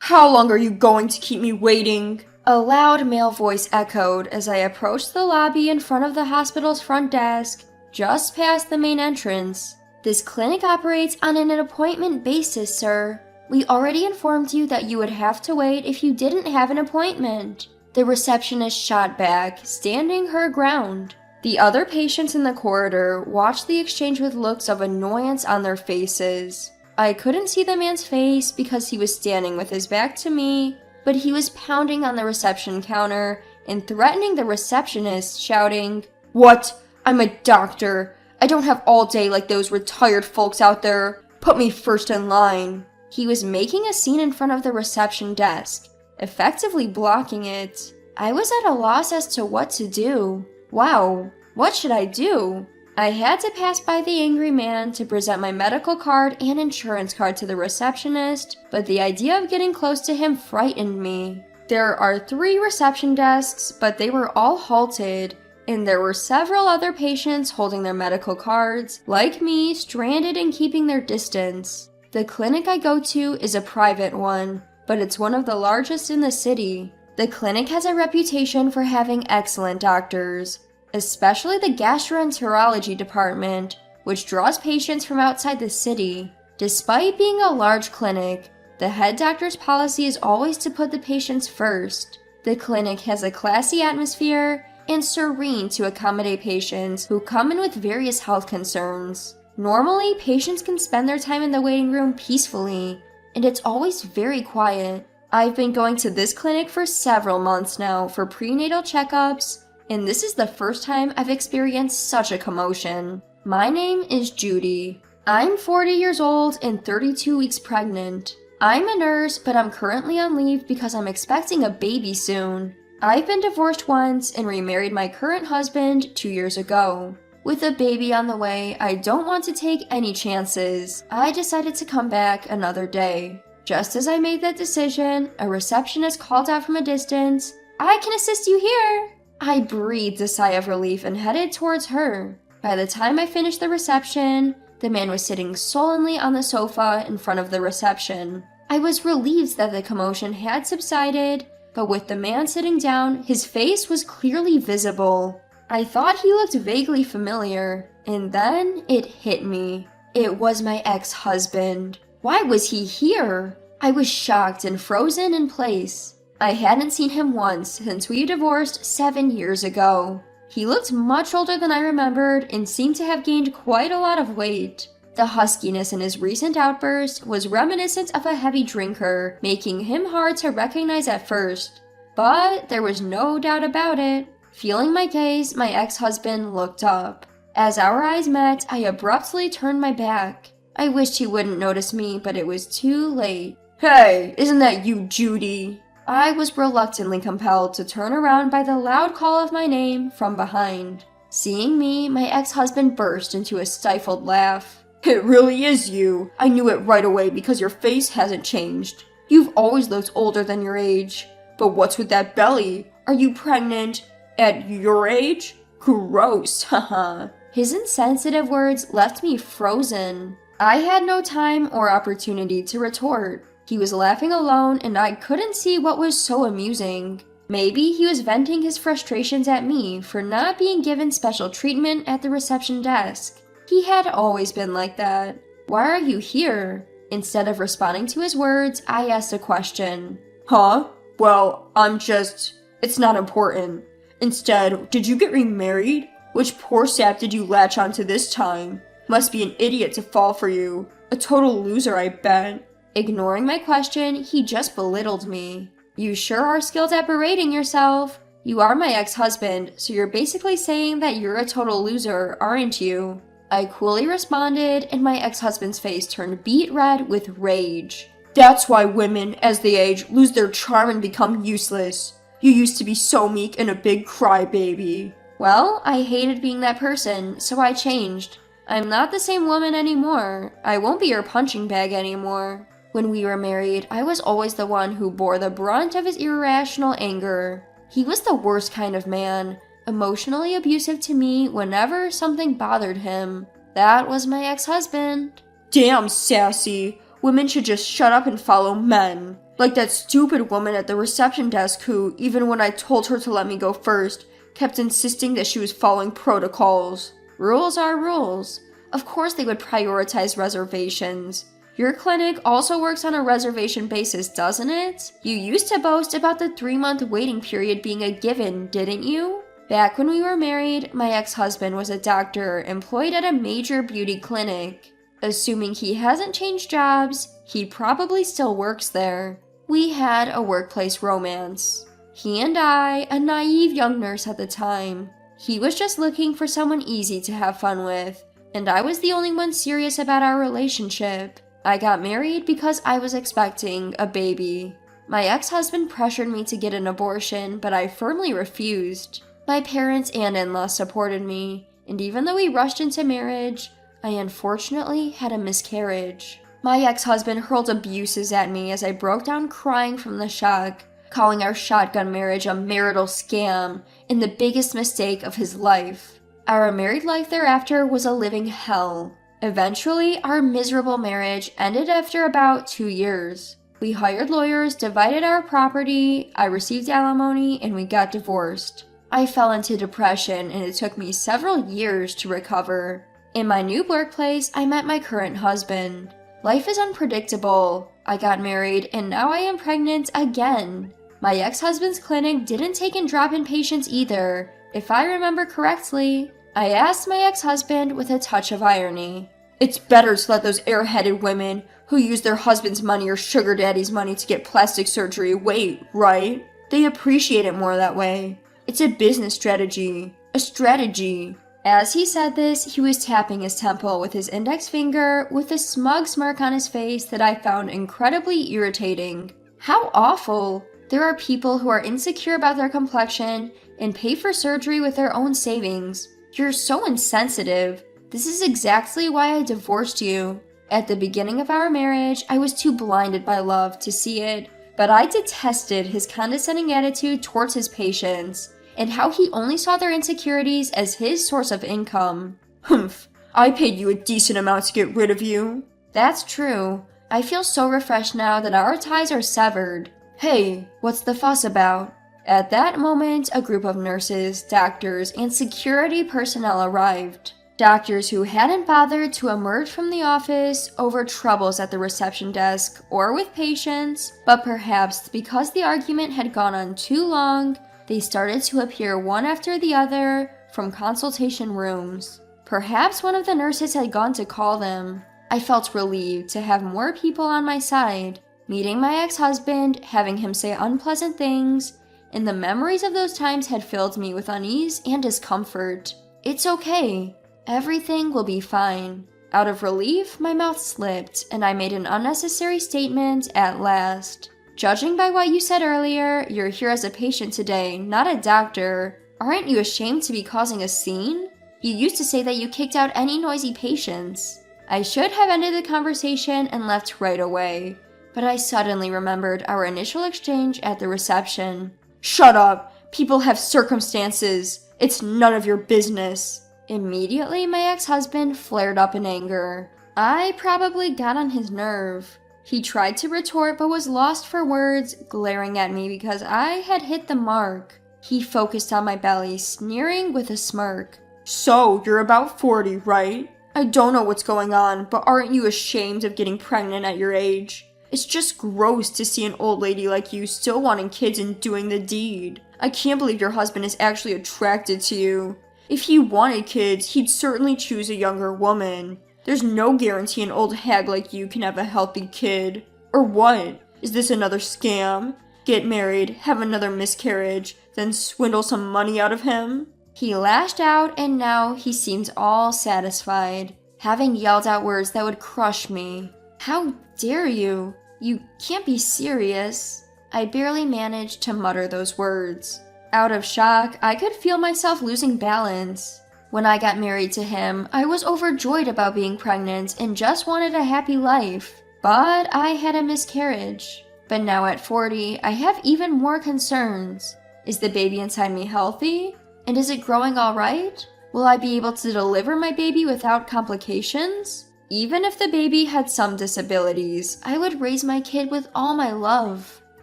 How long are you going to keep me waiting? A loud male voice echoed as I approached the lobby in front of the hospital's front desk, just past the main entrance. This clinic operates on an appointment basis, sir. We already informed you that you would have to wait if you didn't have an appointment. The receptionist shot back, standing her ground. The other patients in the corridor watched the exchange with looks of annoyance on their faces. I couldn't see the man's face because he was standing with his back to me, but he was pounding on the reception counter and threatening the receptionist, shouting, "What? I'm a doctor. I don't have all day like those retired folks out there. Put me first in line." He was making a scene in front of the reception desk, effectively blocking it. I was at a loss as to what to do. Wow, what should I do? I had to pass by the angry man to present my medical card and insurance card to the receptionist, but the idea of getting close to him frightened me. There are 3 reception desks, but they were all halted, and there were several other patients holding their medical cards, like me, stranded and keeping their distance. The clinic I go to is a private one, but it's one of the largest in the city. The clinic has a reputation for having excellent doctors, especially the gastroenterology department, which draws patients from outside the city. Despite being a large clinic, the head doctor's policy is always to put the patients first. The clinic has a classy atmosphere and serene to accommodate patients who come in with various health concerns. Normally, patients can spend their time in the waiting room peacefully, and it's always very quiet. I've been going to this clinic for several months now for prenatal checkups, and this is the first time I've experienced such a commotion. My name is Judy. I'm 40 years old and 32 weeks pregnant. I'm a nurse, but I'm currently on leave because I'm expecting a baby soon. I've been divorced once and remarried my current husband 2 years ago. With a baby on the way, I don't want to take any chances. I decided to come back another day. Just as I made that decision, a receptionist called out from a distance, "I can assist you here." I breathed a sigh of relief and headed towards her. By the time I finished the reception, the man was sitting sullenly on the sofa in front of the reception. I was relieved that the commotion had subsided, but with the man sitting down, his face was clearly visible. I thought he looked vaguely familiar, and then it hit me. It was my ex-husband. Why was he here? I was shocked and frozen in place. I hadn't seen him once since we divorced 7 years ago. He looked much older than I remembered and seemed to have gained quite a lot of weight. The huskiness in his recent outburst was reminiscent of a heavy drinker, making him hard to recognize at first. But there was no doubt about it. Feeling my gaze, my ex-husband looked up. As our eyes met, I abruptly turned my back. I wished he wouldn't notice me, but it was too late. "Hey, isn't that you, Judy?" I was reluctantly compelled to turn around by the loud call of my name from behind. Seeing me, my ex-husband burst into a stifled laugh. "It really is you. I knew it right away because your face hasn't changed. You've always looked older than your age. But what's with that belly? Are you pregnant? At your age? Gross, haha." His insensitive words left me frozen. I had no time or opportunity to retort. He was laughing alone and I couldn't see what was so amusing. Maybe he was venting his frustrations at me for not being given special treatment at the reception desk. He had always been like that. "Why are you here?" Instead of responding to his words, I asked a question. "Huh? Well, it's not important. Instead, did you get remarried? Which poor sap did you latch onto this time? Must be an idiot to fall for you. A total loser, I bet." Ignoring my question, he just belittled me. "You sure are skilled at berating yourself. You are my ex-husband, so you're basically saying that you're a total loser, aren't you?" I coolly responded, and my ex-husband's face turned beet red with rage. "That's why women, as they age, lose their charm and become useless. You used to be so meek and a big crybaby." Well, I hated being that person, so I changed. I'm not the same woman anymore. I won't be your punching bag anymore. When we were married, I was always the one who bore the brunt of his irrational anger. He was the worst kind of man, emotionally abusive to me whenever something bothered him. That was my ex-husband. "Damn, sassy. Women should just shut up and follow men. Like that stupid woman at the reception desk who, even when I told her to let me go first, kept insisting that she was following protocols. Rules are rules. Of course they would prioritize reservations. Your clinic also works on a reservation basis, doesn't it? You used to boast about the 3-month waiting period being a given, didn't you? Back when we were married, my ex-husband was a doctor employed at a major beauty clinic. Assuming he hasn't changed jobs, he probably still works there. We had a workplace romance. He and I, a naive young nurse at the time. He was just looking for someone easy to have fun with, and I was the only one serious about our relationship. I got married because I was expecting a baby. My ex-husband pressured me to get an abortion, but I firmly refused. My parents and in-laws supported me, and even though we rushed into marriage, I unfortunately had a miscarriage. My ex-husband hurled abuses at me as I broke down crying from the shock, calling our shotgun marriage a marital scam and the biggest mistake of his life. Our married life thereafter was a living hell. Eventually, our miserable marriage ended after about 2 years. We hired lawyers, divided our property, I received alimony, and we got divorced. I fell into depression, and it took me several years to recover. In my new workplace, I met my current husband. Life is unpredictable. I got married, and now I am pregnant again. My ex-husband's clinic didn't take in drop-in patients either. If I remember correctly, I asked my ex-husband with a touch of irony. It's better to let those airheaded women who use their husband's money or sugar daddy's money to get plastic surgery wait, right? They appreciate it more that way. It's a business strategy. A strategy. As he said this, he was tapping his temple with his index finger with a smug smirk on his face that I found incredibly irritating. How awful! There are people who are insecure about their complexion and pay for surgery with their own savings. You're so insensitive. This is exactly why I divorced you. At the beginning of our marriage, I was too blinded by love to see it, but I detested his condescending attitude towards his patients, and how he only saw their insecurities as his source of income. Humph, I paid you a decent amount to get rid of you. That's true. I feel so refreshed now that our ties are severed. Hey, what's the fuss about? At that moment, a group of nurses, doctors, and security personnel arrived. Doctors who hadn't bothered to emerge from the office over troubles at the reception desk or with patients, but perhaps because the argument had gone on too long, they started to appear one after the other from consultation rooms. Perhaps one of the nurses had gone to call them. I felt relieved to have more people on my side. Meeting my ex-husband, having him say unpleasant things, and the memories of those times had filled me with unease and discomfort. It's okay. Everything will be fine. Out of relief, my mouth slipped, and I made an unnecessary statement at last. Judging by what you said earlier, you're here as a patient today, not a doctor. Aren't you ashamed to be causing a scene? You used to say that you kicked out any noisy patients. I should have ended the conversation and left right away, but I suddenly remembered our initial exchange at the reception. Shut up! People have circumstances. It's none of your business. Immediately, my ex-husband flared up in anger. I probably got on his nerve. He tried to retort but was lost for words, glaring at me because I had hit the mark. He focused on my belly, sneering with a smirk. So, you're about 40, right? I don't know what's going on, but aren't you ashamed of getting pregnant at your age? It's just gross to see an old lady like you still wanting kids and doing the deed. I can't believe your husband is actually attracted to you. If he wanted kids, he'd certainly choose a younger woman. There's no guarantee an old hag like you can have a healthy kid. Or what? Is this another scam? Get married, have another miscarriage, then swindle some money out of him? He lashed out, and now he seemed all satisfied, having yelled out words that would crush me. How dare you? You can't be serious. I barely managed to mutter those words. Out of shock, I could feel myself losing balance. When I got married to him, I was overjoyed about being pregnant and just wanted a happy life. But I had a miscarriage. But now at 40, I have even more concerns. Is the baby inside me healthy? And is it growing all right? Will I be able to deliver my baby without complications? Even if the baby had some disabilities, I would raise my kid with all my love.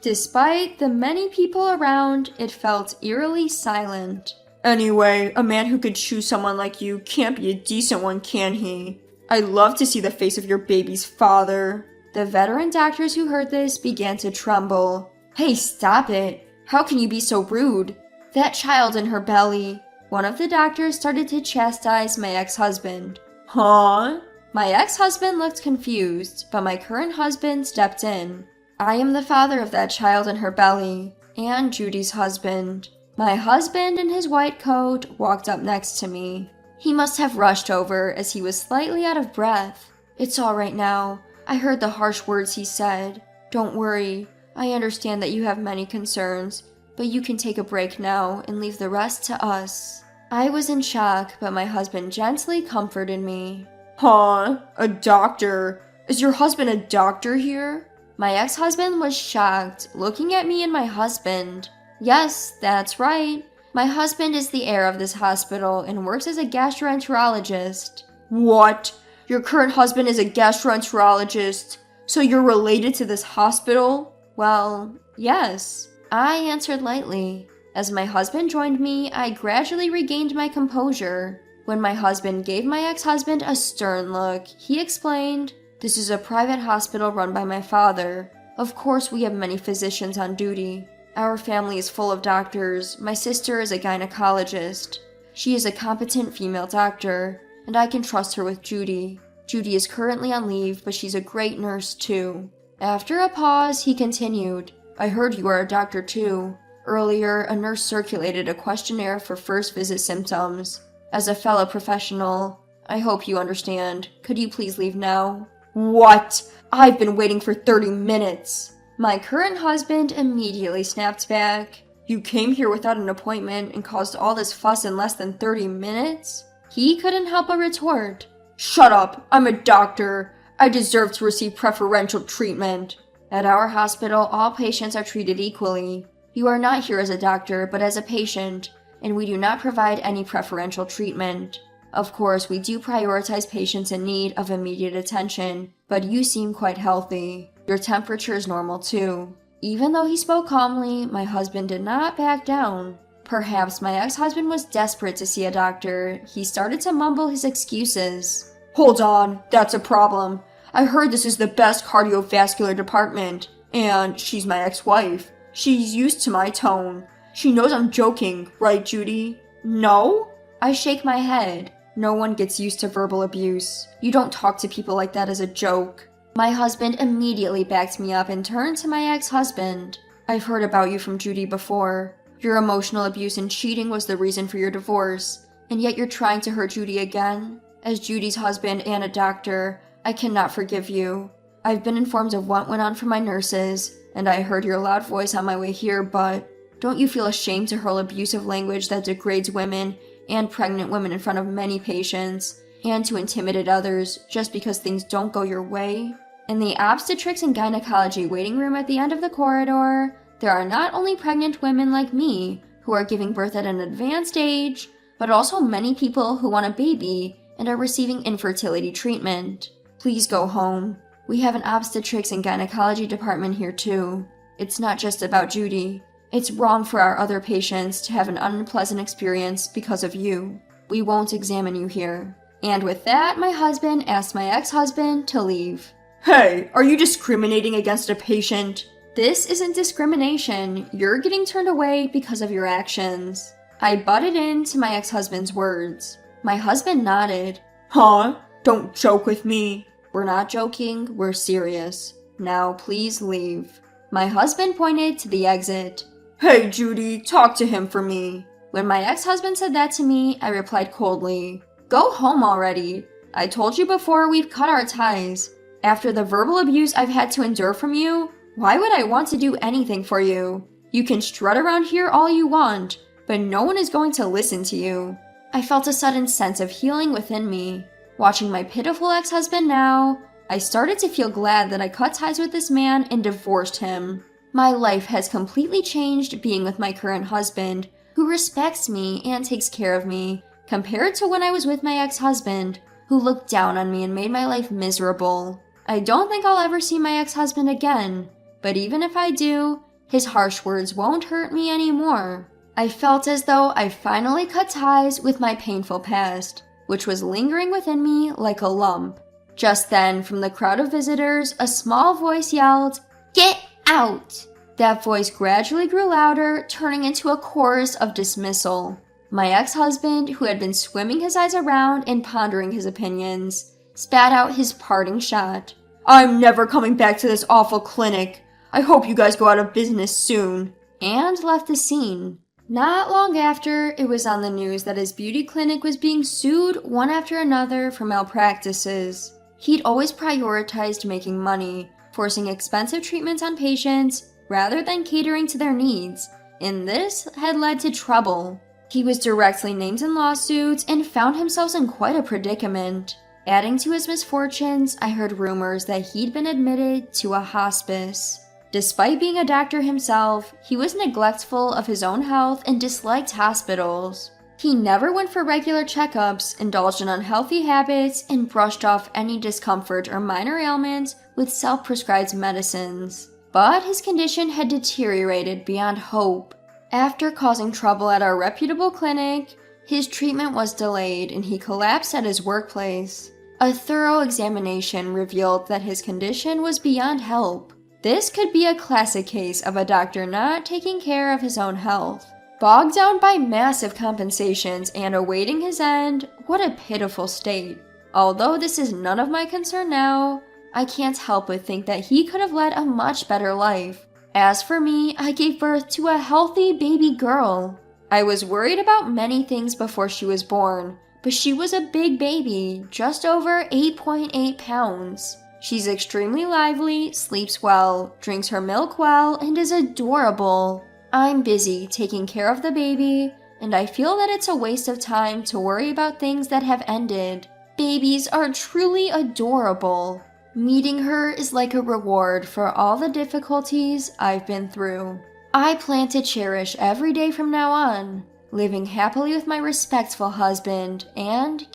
Despite the many people around, it felt eerily silent. Anyway, a man who could choose someone like you can't be a decent one, can he? I'd love to see the face of your baby's father. The veteran doctors who heard this began to tremble. Hey, stop it. How can you be so rude? That child in her belly. One of the doctors started to chastise my ex-husband. Huh? My ex-husband looked confused, but my current husband stepped in. I am the father of that child in her belly, and Judy's husband. My husband in his white coat walked up next to me. He must have rushed over as he was slightly out of breath. It's all right now. I heard the harsh words he said. Don't worry. I understand that you have many concerns, but you can take a break now and leave the rest to us. I was in shock, but my husband gently comforted me. Huh? A doctor? Is your husband a doctor here? My ex-husband was shocked, looking at me and my husband. Yes, that's right. My husband is the heir of this hospital and works as a gastroenterologist. What? Your current husband is a gastroenterologist? So you're related to this hospital? Well, yes. I answered lightly. As my husband joined me, I gradually regained my composure. When my husband gave my ex-husband a stern look, he explained, "This is a private hospital run by my father. Of course, we have many physicians on duty. Our family is full of doctors. My sister is a gynecologist. She is a competent female doctor, and I can trust her with Judy. Judy is currently on leave, but she's a great nurse too." After a pause, he continued, "I heard you are a doctor too. Earlier, a nurse circulated a questionnaire for first visit symptoms. As a fellow professional, I hope you understand. Could you please leave now?" What? I've been waiting for 30 minutes. My current husband immediately snapped back. You came here without an appointment and caused all this fuss in less than 30 minutes? He couldn't help but retort. Shut up, I'm a doctor. I deserve to receive preferential treatment. At our hospital, all patients are treated equally. You are not here as a doctor, but as a patient, and we do not provide any preferential treatment. Of course, we do prioritize patients in need of immediate attention, but you seem quite healthy. Your temperature is normal too. Even though he spoke calmly, my husband did not back down. Perhaps my ex-husband was desperate to see a doctor. He started to mumble his excuses. Hold on, that's a problem. I heard this is the best cardiovascular department, and she's my ex-wife. She's used to my tone. She knows I'm joking, right, Judy? No? I shake my head. No one gets used to verbal abuse. You don't talk to people like that as a joke. My husband immediately backed me up and turned to my ex-husband. I've heard about you from Judy before. Your emotional abuse and cheating was the reason for your divorce, and yet you're trying to hurt Judy again? As Judy's husband and a doctor, I cannot forgive you. I've been informed of what went on from my nurses, and I heard your loud voice on my way here, but don't you feel ashamed to hurl abusive language that degrades women and pregnant women in front of many patients, and to intimidate others just because things don't go your way? In the obstetrics and gynecology waiting room at the end of the corridor, there are not only pregnant women like me who are giving birth at an advanced age, but also many people who want a baby and are receiving infertility treatment. Please go home. We have an obstetrics and gynecology department here too. It's not just about Judy. It's wrong for our other patients to have an unpleasant experience because of you. We won't examine you here. And with that, my husband asked my ex-husband to leave. Hey, are you discriminating against a patient? This isn't discrimination. You're getting turned away because of your actions. I butted into my ex-husband's words. My husband nodded. Huh? Don't joke with me. We're not joking, we're serious. Now please leave. My husband pointed to the exit. Hey Judy, talk to him for me. When my ex-husband said that to me, I replied coldly. Go home already. I told you before we've cut our ties. After the verbal abuse I've had to endure from you, why would I want to do anything for you? You can strut around here all you want, but no one is going to listen to you. I felt a sudden sense of healing within me. Watching my pitiful ex-husband now, I started to feel glad that I cut ties with this man and divorced him. My life has completely changed being with my current husband, who respects me and takes care of me, compared to when I was with my ex-husband, who looked down on me and made my life miserable. I don't think I'll ever see my ex-husband again, but even if I do, his harsh words won't hurt me anymore. I felt as though I finally cut ties with my painful past, which was lingering within me like a lump. Just then, from the crowd of visitors, a small voice yelled, "Get out!" That voice gradually grew louder, turning into a chorus of dismissal. My ex-husband, who had been swimming his eyes around and pondering his opinions, spat out his parting shot. "I'm never coming back to this awful clinic. I hope you guys go out of business soon," and left the scene. Not long after, it was on the news that his beauty clinic was being sued one after another for malpractices. He'd always prioritized making money, forcing expensive treatments on patients rather than catering to their needs, and this had led to trouble. He was directly named in lawsuits and found himself in quite a predicament. Adding to his misfortunes, I heard rumors that he'd been admitted to a hospice. Despite being a doctor himself, he was neglectful of his own health and disliked hospitals. He never went for regular checkups, indulged in unhealthy habits, and brushed off any discomfort or minor ailments with self-prescribed medicines. But his condition had deteriorated beyond hope. After causing trouble at our reputable clinic, his treatment was delayed and he collapsed at his workplace. A thorough examination revealed that his condition was beyond help. This could be a classic case of a doctor not taking care of his own health. Bogged down by massive compensations and awaiting his end, what a pitiful state. Although this is none of my concern now, I can't help but think that he could have led a much better life. As for me, I gave birth to a healthy baby girl. I was worried about many things before she was born, but she was a big baby, just over 8.8 pounds. She's extremely lively, sleeps well, drinks her milk well, and is adorable. I'm busy taking care of the baby, and I feel that it's a waste of time to worry about things that have ended. Babies are truly adorable. Meeting her is like a reward for all the difficulties I've been through. I plan to cherish every day from now on, living happily with my respectful husband and